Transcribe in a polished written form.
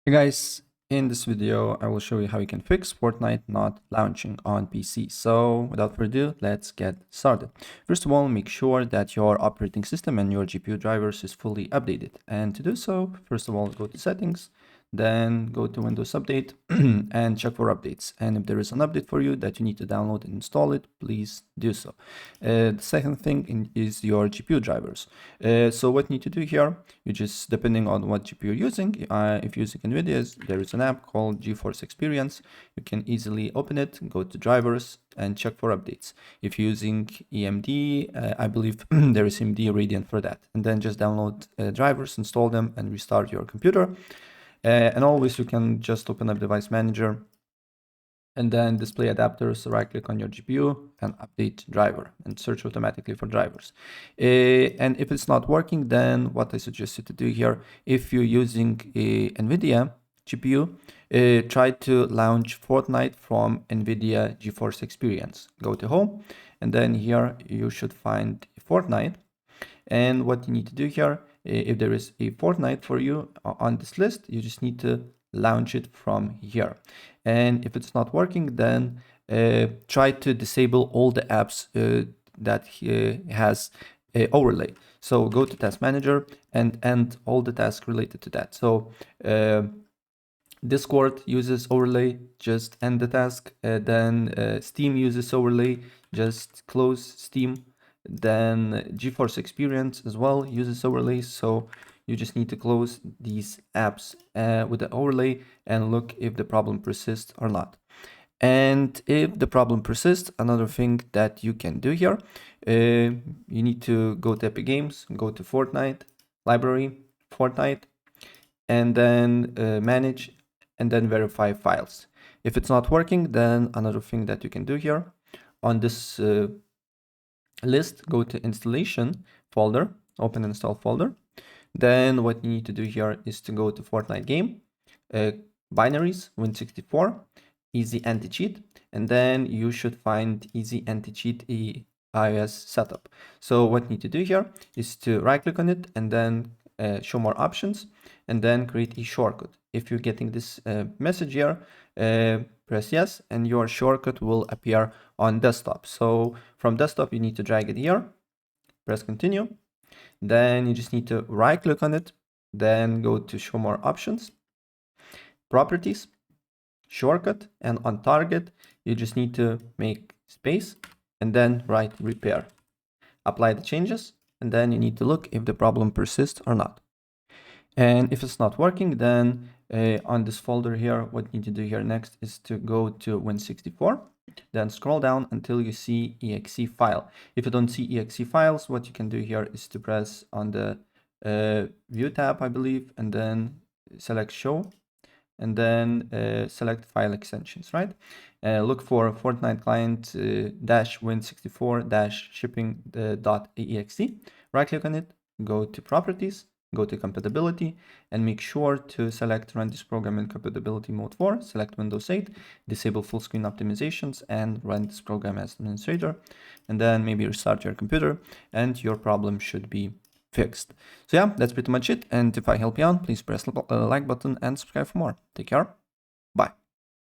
Hey guys, in this video I will show you how you can fix Fortnite not launching on PC. So without further ado, let's get started. First of all, make sure that your operating system and your GPU drivers is fully updated. And to do so, first of all, go to settings, then go to Windows Update and check for updates. And if there is an update for you that you need to download and install it, please do so. The second thing is your GPU drivers. So what you need to do here, you just, depending on what GPU you're using, if you're using NVIDIA's, there is an app called GeForce Experience. You can easily open it, go to drivers and check for updates. If you're using AMD, I believe there is AMD Radeon for that. And then just download drivers, install them and restart your computer. And always you can just open up Device Manager and then display adapters, right click on your GPU and update driver and search automatically for drivers. And if it's not working, then what I suggest you to do here, if you're using a NVIDIA GPU, try to launch Fortnite from NVIDIA GeForce Experience. Go to home and then here you should find Fortnite. And what you need to do here, if there is a Fortnite for you on this list, you just need to launch it from here. And if it's not working, then try to disable all the apps that has overlay. So go to Task Manager and end all the tasks related to that. So Discord uses overlay, just end the task. Then Steam uses overlay, just close Steam. Then GeForce Experience as well uses overlays, so you just need to close these apps with the overlay and look if the problem persists or not. And if the problem persists, another thing that you can do here, you need to go to Epic Games, go to Fortnite, Library, Fortnite, and then manage, and then verify files. If it's not working, then another thing that you can do here, on this list, go to installation folder, open install folder. Then what you need to do here is to go to Fortnite game, binaries, Win64, easy anti-cheat, and then you should find easy anti-cheat iOS setup. So what you need to do here is to right click on it and then show more options and then create a shortcut. If you're getting this message here, press yes and your shortcut will appear on desktop. So from desktop you need to drag it here, press continue, then you just need to right click on it, then go to show more options, properties, shortcut, and on target you just need to make space and then write repair. Apply the changes and then you need to look if the problem persists or not. And if it's not working, then on this folder here, what you need to do here next is to go to Win64, then scroll down until you see exe file. If you don't see exe files, what you can do here is to press on the view tab, I believe, and then select show, and then select file extensions, right? Look for Fortnite client dash Win64 dash shipping.exe, right click on it, go to properties, go to compatibility and make sure to select run this program in compatibility mode 4, select Windows 8, disable full screen optimizations and run this program as administrator, and then maybe restart your computer and your problem should be fixed. So yeah, that's pretty much it. And if I help you out, please press the like button and subscribe for more. Take care.